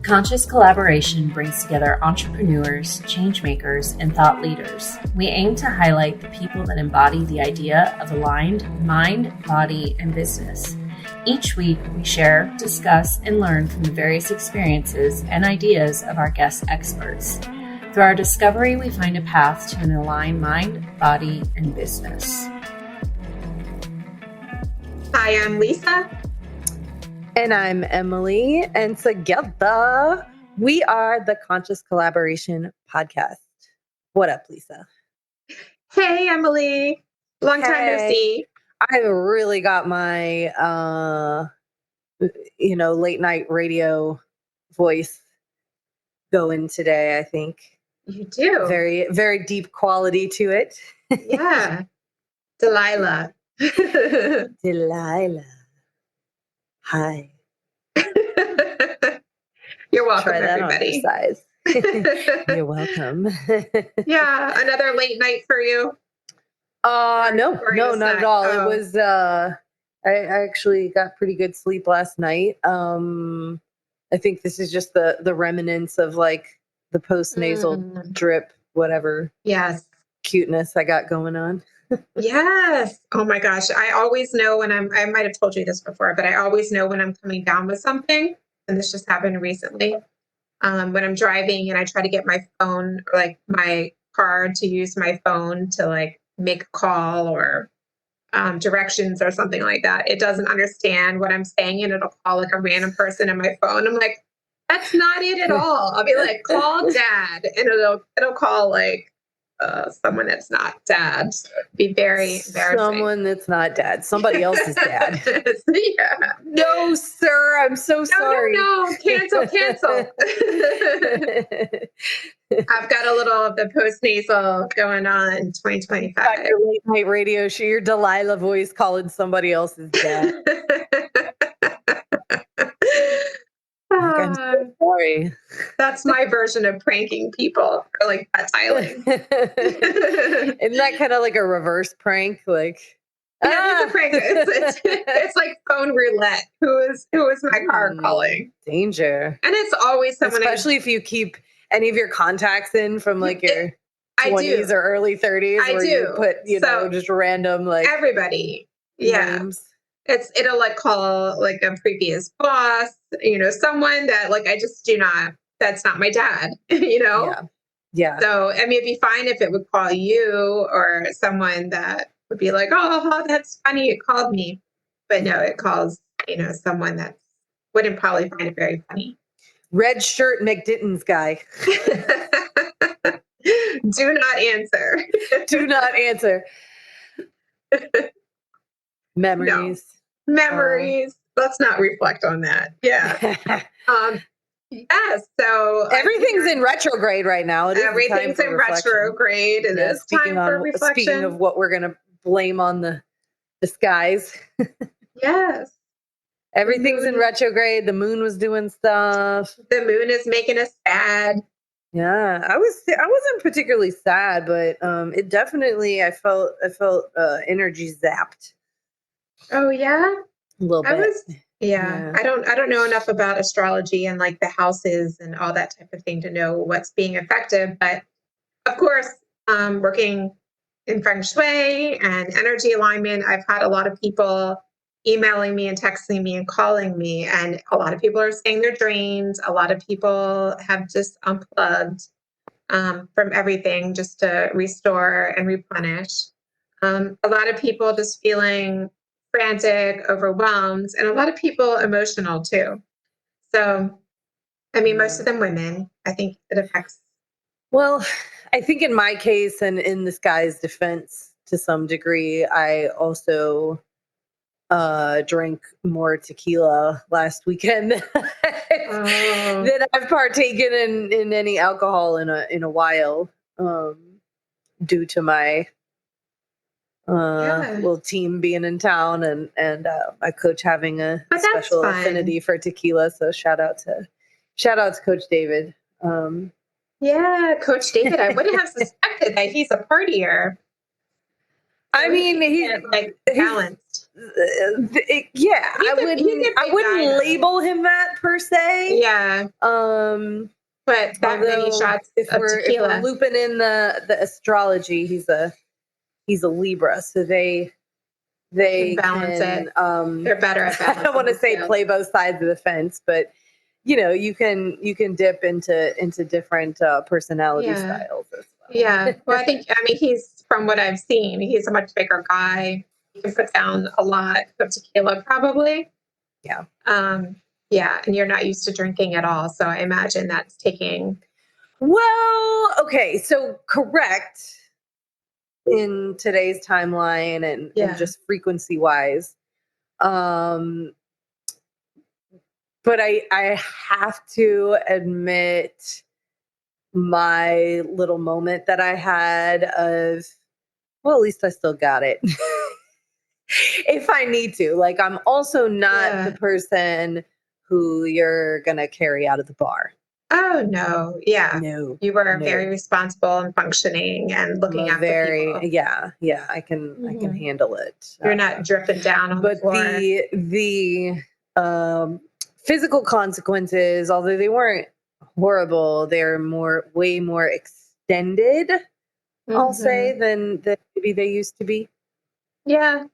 Conscious Collaboration brings together entrepreneurs, change makers, and thought leaders. We aim to highlight the people that embody the idea of aligned mind, body, and business. Each week, we share, discuss, and learn from the various experiences and ideas of our guest experts. Through our discovery, we find a path to an aligned mind, body, and business. Hi, I'm Lisa. And I'm Emily, and together we are the Conscious Collaboration Podcast. What up, Lisa? Hey, Emily. Long time no see. I really got my, late night radio voice going today, I think. You do. Very, very deep quality to it. Yeah. Delilah. Delilah. Hi. You're welcome, Try that everybody. On exercise. You're welcome. Yeah, another late night for you. No, not at all. Oh. It was. I actually got pretty good sleep last night. I think this is just the remnants of like the post-nasal drip, whatever. Yes. Cuteness I got going on. Yes. Oh my gosh. I always know when I might have told you this before, but I always know when I'm coming down with something. And this just happened recently. When I'm driving and I try to get my phone, or like my car, to use my phone to like make a call or directions or something like that. It doesn't understand what I'm saying and it'll call like a random person on my phone. I'm like, that's not it at all. I'll be like, call dad. And it'll call like someone that's not dad. It'd be very embarrassing. Someone that's not dad. Somebody else's dad. Yeah. No, sir. I'm so sorry. No. Cancel. I've got a little of the post-nasal going on in 2025. Your late night radio show, your Delilah voice calling somebody else's dad. I'm so sorry. That's my version of pranking people, or like tiling. Isn't that kind of like a reverse prank? Like, yeah, it's a prank. It's like phone roulette. Who is my car calling? Danger. And it's always someone. Especially if you keep any of your contacts in from like your 20s or early 30s. I do. You put, just random like everybody. Yeah. Names. It'll like call like a previous boss, someone that like I just do not. That's not my dad, Yeah. So I mean, it'd be fine if it would call you or someone that would be like, oh, that's funny, it called me. But no, it calls someone that wouldn't probably find it very funny. Red shirt McDitton's guy. Do not answer. Do not answer. Memories. No. Memories. Let's not reflect on that. Yeah. Yes. So everything's in retrograde right now. Everything's in retrograde. It is time for reflection. Speaking of what we're going to blame on the skies. Yes. Everything's in retrograde. The moon was doing stuff. The moon is making us sad. Yeah, I wasn't particularly sad, but it definitely I felt energy zapped. Oh yeah, a little bit. Yeah. I don't know enough about astrology and like the houses and all that type of thing to know what's being affected. But of course, working in feng shui and energy alignment, I've had a lot of people emailing me and texting me and calling me, and a lot of people are saying they're drained. A lot of people have just unplugged from everything just to restore and replenish. A lot of people just feeling frantic, overwhelmed, and a lot of people emotional too. So, I mean, most of them women. I think it affects. Well, I think in my case and in this guy's defense to some degree, I also drank more tequila last weekend than I've partaken in any alcohol in a while, due to my little team being in town and my coach having a special affinity for tequila. So shout out to Coach David. Yeah, Coach David. I wouldn't have suspected that he's a partier. I mean, he's like balanced. Yeah, He's a I big guy, wouldn't though. label him that per se. Yeah, but that many Although shots if of we're tequila. looping in the astrology, he's a Libra, so they balance can it. They're better at I balancing. don't want to say scales. play both sides of the fence, but you can dip into different personality styles as well. Yeah. Well, I mean, he's, from what I've seen, he's a much bigger guy. He can put down a lot of tequila, probably. Yeah. Yeah, and you're not used to drinking at all, so I imagine that's taking. Well, okay, so correct in today's timeline and just frequency wise. But I have to admit my little moment that I had of, well, at least I still got it. If I need to. Like, I'm also not the person who you're going to carry out of the bar. Oh, no. Yeah. No. You were very responsible and functioning and looking after people. Yeah. I can handle it. You're not dripping down on the floor. But the physical consequences, although they weren't horrible, they're way more extended, I'll say, than maybe they used to be. Yeah,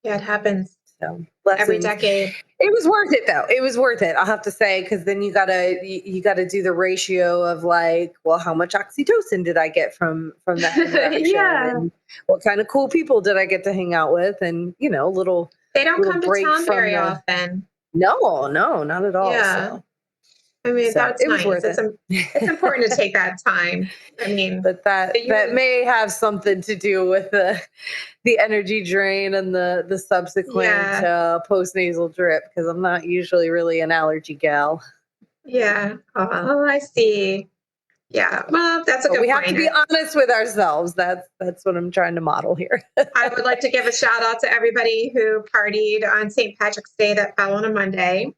it happens. So every decade. It was worth it, though. It was worth it, I'll have to say, because then you gotta do the ratio of, like, well, how much oxytocin did I get from that interaction? And what kind of cool people did I get to hang out with? And little they don't come to town from very often. No, not at all. Yeah. So. I mean, that's it was nice. worth it. It's important to take that time. I mean, but that may have something to do with the energy drain and the subsequent post-nasal drip, because I'm not usually really an allergy gal. Yeah. Oh, I see. Yeah. Well, that's a good point. We have to be honest with ourselves. That's what I'm trying to model here. I would like to give a shout out to everybody who partied on St. Patrick's Day that fell on a Monday.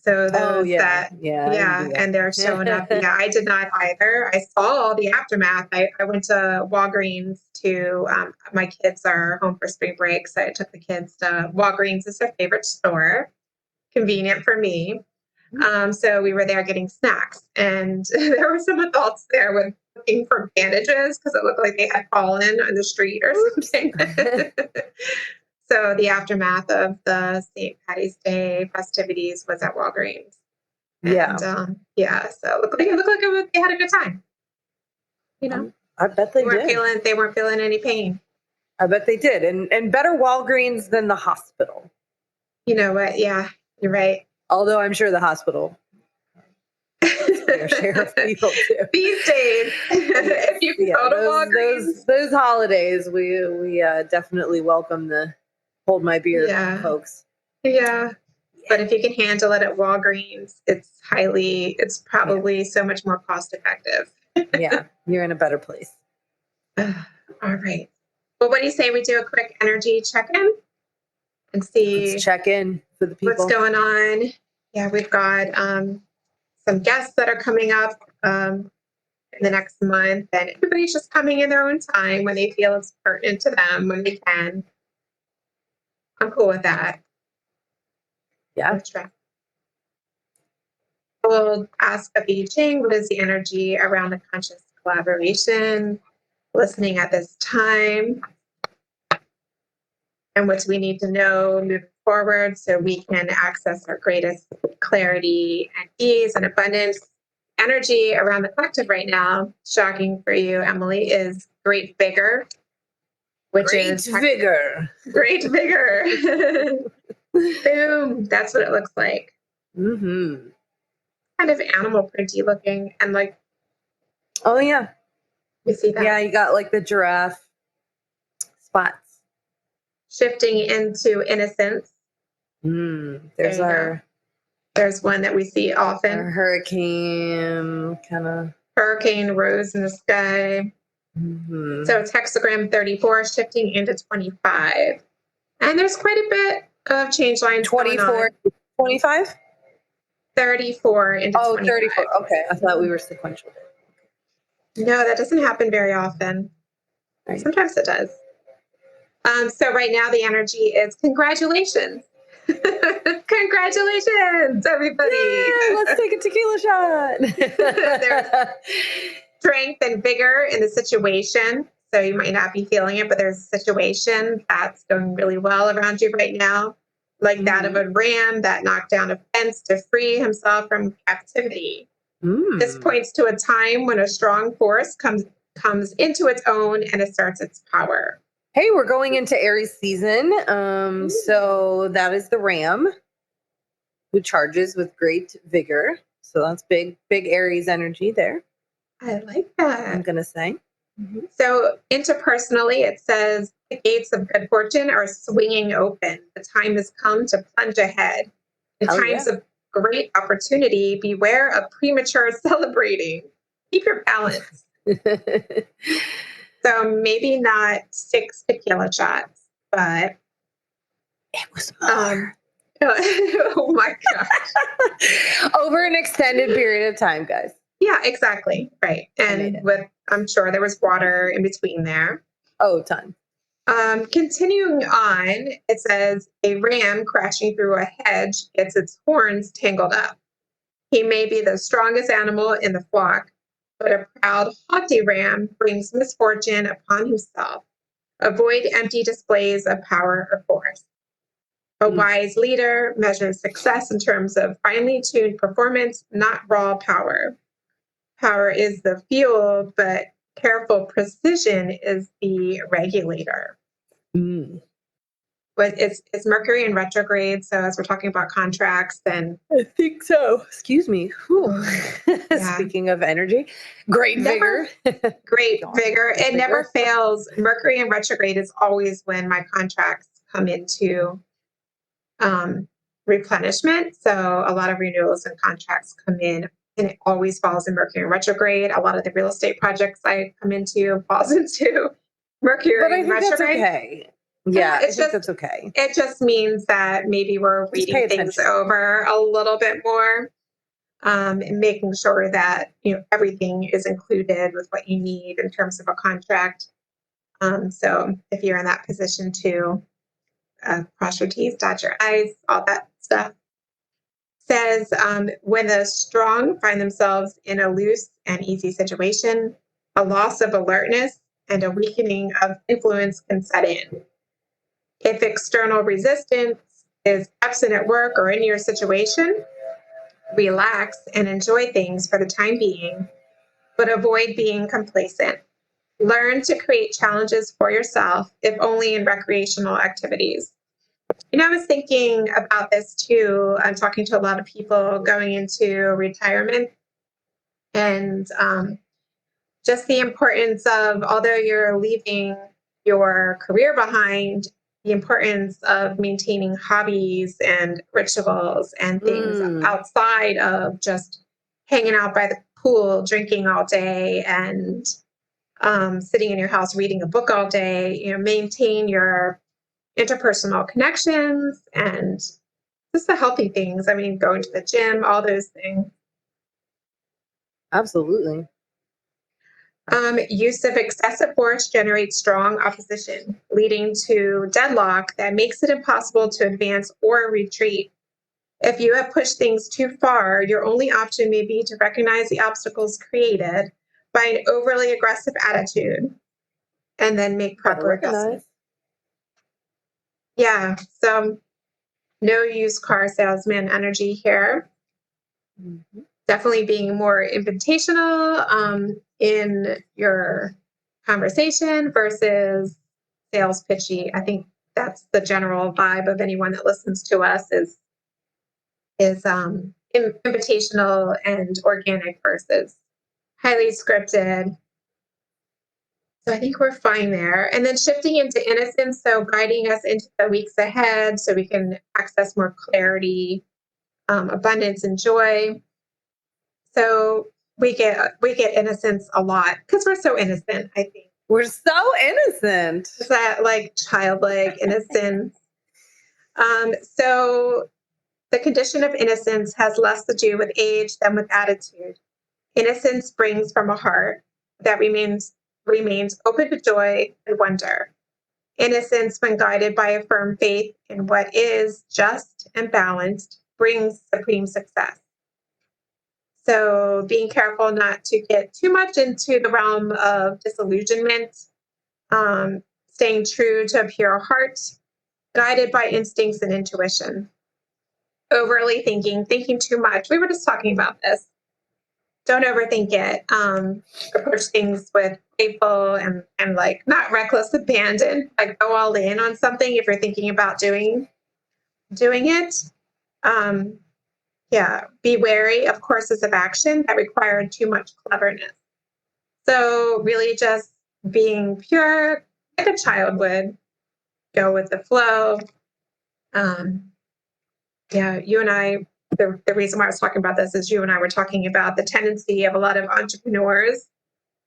So those and they're showing up. Yeah, I did not either. I saw the aftermath. I went to Walgreens to, my kids are home for spring break, so I took the kids to Walgreens. It's their favorite store, convenient for me. So we were there getting snacks, and there were some adults there looking for bandages because it looked like they had fallen on the street or something. So the aftermath of the St. Patty's Day festivities was at Walgreens. And, so it looked like they had a good time. I bet they did. They weren't feeling any pain. I bet they did. And better Walgreens than the hospital. You know what? Yeah, you're right. Although I'm sure the hospital fair share of people too. These days, if you go to Walgreens. Those holidays, we definitely welcome the hold my beer folks. Yeah. But if you can handle it at Walgreens, it's probably so much more cost effective. Yeah, you're in a better place. All right. Well, what do you say we do a quick energy check-in and see? Let's check in for the people. What's going on? Yeah, we've got some guests that are coming up in the next month, and everybody's just coming in their own time when they feel it's pertinent to them, when they can. I'm cool with that. Yeah. We'll ask of I Ching, what is the energy around the conscious collaboration, listening at this time? And what do we need to know moving forward so we can access our greatest clarity and ease and abundance? Energy around the collective right now, shocking for you, Emily, is great vigor. Great vigor. Boom. That's what it looks like. Mm-hmm. Kind of animal printy looking, and like. Oh yeah. You see that? Yeah, you got like the giraffe spots. Shifting into innocence. There's one that we see often. A hurricane kind of. Hurricane rose in the sky. Mm-hmm. So it's hexagram 34 shifting into 25. And there's quite a bit of change line 24, 25? 34 into 25. 34. Okay. I thought we were sequential. No, that doesn't happen very often. Right. Sometimes it does. So right now the energy is congratulations. Congratulations, everybody. Yay, let's take a tequila shot. There's strength and vigor in the situation. So you might not be feeling it, but there's a situation that's going really well around you right now, like that of a ram that knocked down a fence to free himself from captivity. This points to a time when a strong force comes into its own and asserts its power. Hey, we're going into Aries season. So that is the ram who charges with great vigor. So that's big Aries energy there. I like that. I'm going to say. So interpersonally, it says the gates of good fortune are swinging open. The time has come to plunge ahead. In times of great opportunity, beware of premature celebrating. Keep your balance. So maybe not 6 tequila shots, but it was more. Oh my gosh. Over an extended period of time, guys. Yeah, exactly. Right. And I'm sure there was water in between there. Oh, ton. Continuing on, it says a ram crashing through a hedge gets its horns tangled up. He may be the strongest animal in the flock, but a proud, haughty ram brings misfortune upon himself. Avoid empty displays of power or force. A wise leader measures success in terms of finely tuned performance, not raw power. Power is the fuel, but careful precision is the regulator. But it's Mercury in retrograde. So as we're talking about contracts, then I think so. Excuse me. Yeah. Speaking of energy, great vigor. Great vigor. It never fails. Mercury in retrograde is always when my contracts come into replenishment. So a lot of renewals and contracts come in, and it always falls in Mercury in retrograde. A lot of the real estate projects I come into falls into Mercury in retrograde. That's okay. Yeah, I think that's okay. It just means that maybe we're reading things over a little bit more, and making sure that everything is included with what you need in terms of a contract. So if you're in that position too, cross your T's, dot your I's, all that stuff. Says when the strong find themselves in a loose and easy situation, a loss of alertness and a weakening of influence can set in. If external resistance is absent at work or in your situation, relax and enjoy things for the time being, but avoid being complacent. Learn to create challenges for yourself, if only in recreational activities. I was thinking about this too. I'm talking to a lot of people going into retirement, and just the importance of, although you're leaving your career behind, the importance of maintaining hobbies and rituals and things outside of just hanging out by the pool, drinking all day, and sitting in your house reading a book all day. Maintain your interpersonal connections and just the healthy things. I mean, going to the gym, all those things. Absolutely. Use of excessive force generates strong opposition, leading to deadlock that makes it impossible to advance or retreat. If you have pushed things too far, your only option may be to recognize the obstacles created by an overly aggressive attitude and then make proper adjustments. Yeah, so no used car salesman energy here. Definitely being more invitational in your conversation versus sales pitchy. I think that's the general vibe of anyone that listens to us is invitational and organic versus highly scripted. So I think we're fine there. And then shifting into innocence, so guiding us into the weeks ahead so we can access more clarity, abundance, and joy. So we get innocence a lot because we're so innocent, I think. We're so innocent. Is that like childlike innocence? So the condition of innocence has less to do with age than with attitude. Innocence springs from a heart that remains open to joy and wonder. Innocence, when guided by a firm faith in what is just and balanced, brings supreme success. So being careful not to get too much into the realm of disillusionment, staying true to a pure heart, guided by instincts and intuition. Overly thinking too much. We were just talking about this. Don't overthink it. Approach things with playful and like not reckless abandon. Like go all in on something if you're thinking about doing it. Yeah, be wary of courses of action that require too much cleverness. So really just being pure, like a child would, go with the flow. Yeah, you and I, the reason why I was talking about this is you and I were talking about the tendency of a lot of entrepreneurs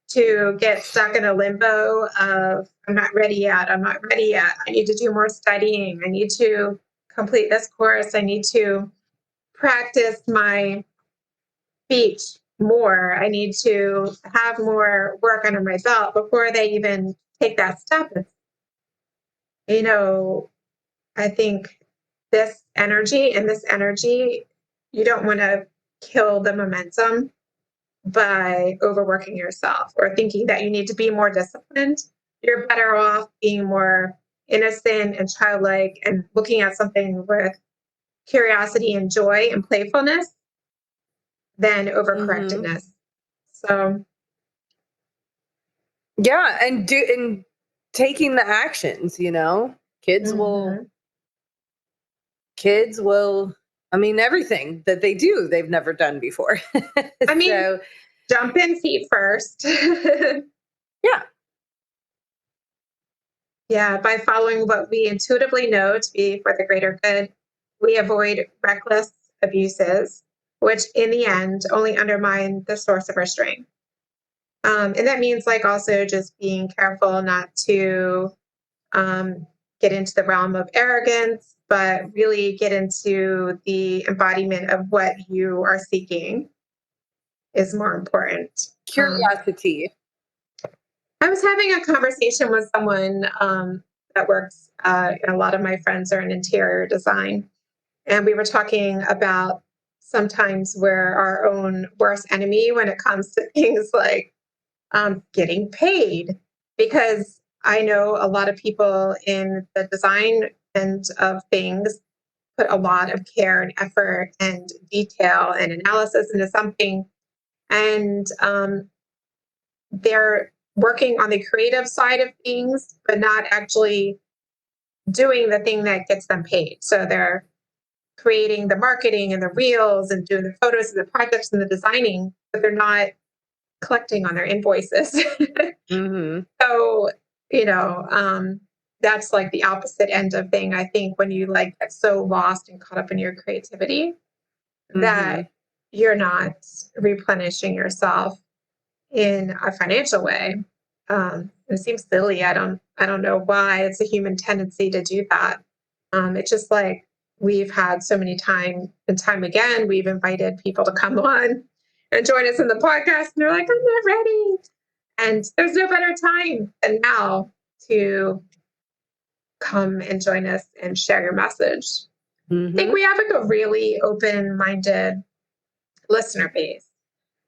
to get stuck in a limbo of, I'm not ready yet. I need to do more studying. I need to complete this course. I need to practice my speech more. I need to have more work under my belt before they even take that step. I think this energy, you don't want to kill the momentum by overworking yourself or thinking that you need to be more disciplined. You're better off being more innocent and childlike and looking at something with curiosity and joy and playfulness than overcorrectedness. So yeah, and taking the actions, kids will, I mean, everything that they do, they've never done before. I mean, jump in feet first. Yeah. Yeah, by following what we intuitively know to be for the greater good, we avoid reckless abuses, which in the end only undermine the source of our strength. And that means like also just being careful not to get into the realm of arrogance, but really get into the embodiment of what you are seeking is more important. Curiosity. I was having a conversation with someone that works, a lot of my friends are in interior design. And we were talking about sometimes we're our own worst enemy when it comes to things like getting paid. Because I know a lot of people in the design end of things put a lot of care and effort and detail and analysis into something. And they're working on the creative side of things, but not actually doing the thing that gets them paid. So they're creating the marketing and the reels and doing the photos and the projects and the designing, but they're not collecting on their invoices. So, that's like the opposite end of thing. I think when you like get so lost and caught up in your creativity that you're not replenishing yourself in a financial way. It seems silly. I don't know why it's a human tendency to do that. It's just like we've had so many time and time again, we've invited people to come on and join us in the podcast, and they're like, I'm not ready. And there's no better time than now to come and join us and share your message. I think we have like a really open-minded listener base.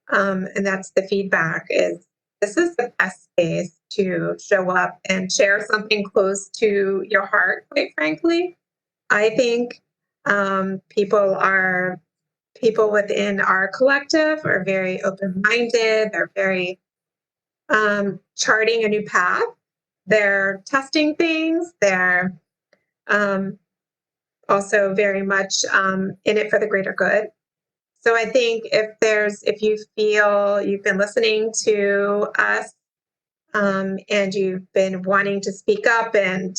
And that's the feedback is this is the best space to show up and share something close to your heart, quite frankly. I think people within our collective are very open-minded. They're very charting a new path. They're testing things. They're also very much in it for the greater good. So I think if you feel you've been listening to us and you've been wanting to speak up and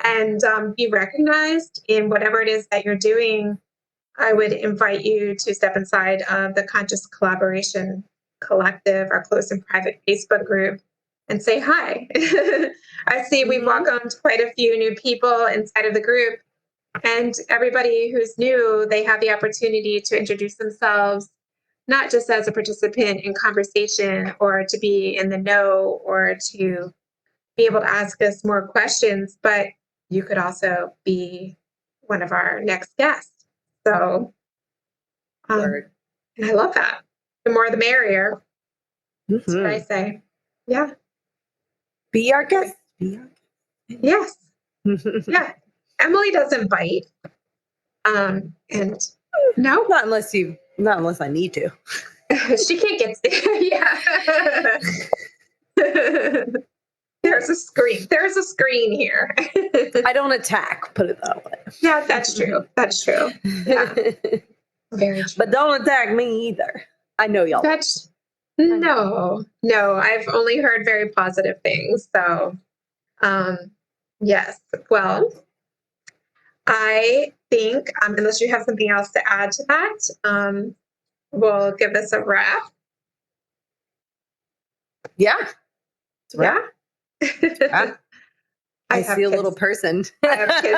and be recognized in whatever it is that you're doing, I would invite you to step inside of the Conscious Collaboration Collective, our close and private Facebook group, and say hi. I see we've welcomed quite a few new people inside of the group. And everybody who's new, they have the opportunity to introduce themselves, not just as a participant in conversation or to be in the know or to be able to ask us more questions, but you could also be one of our next guests. So, and I love that. The more the merrier. That's what I say. Yeah. Be our guest. Be our Yes. guest. Yeah. Emily doesn't bite. And no, not unless I need to. she can't get there. Yeah. There's a screen here. I don't attack, put it that way. Yeah, that's true. That's true. Yeah. Very true. But don't attack me either. I know y'all. No, I've only heard very positive things. So, yes. Well, I think, unless you have something else to add to that, we'll give this a wrap. Yeah. It's a wrap. Yeah. I see a little person. I have kids.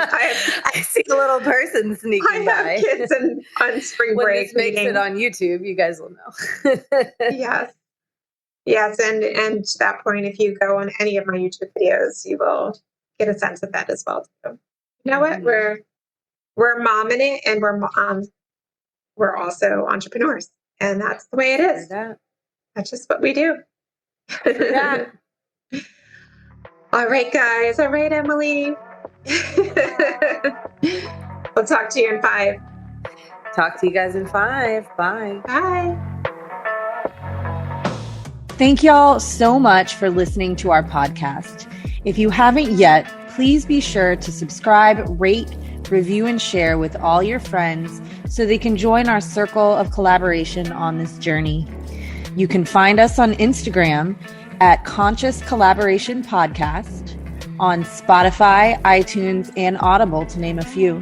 I see a little person sneaking by. I have kids on spring when break. This makes it on YouTube, you guys will know. Yes, and to that point, if you go on any of my YouTube videos, you will get a sense of that as well. So, you know what? We're momming it, and we're also entrepreneurs, and that's the way it is. That's just what we do. All right, guys. All right, Emily. We'll talk to you in 5. Talk to you guys in 5. Bye. Bye. Thank y'all so much for listening to our podcast. If you haven't yet, please be sure to subscribe, rate, review, and share with all your friends so they can join our circle of collaboration on this journey. You can find us on Instagram at Conscious Collaboration Podcast, on Spotify, iTunes, and Audible, to name a few.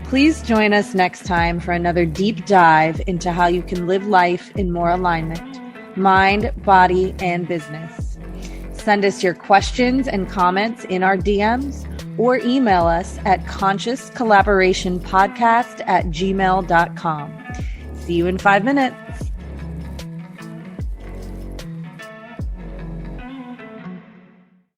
Please join us next time for another deep dive into how you can live life in more alignment, mind, body, and business. Send us your questions and comments in our DMs or email us at consciouscollaborationpodcast@gmail.com. See you in 5 minutes.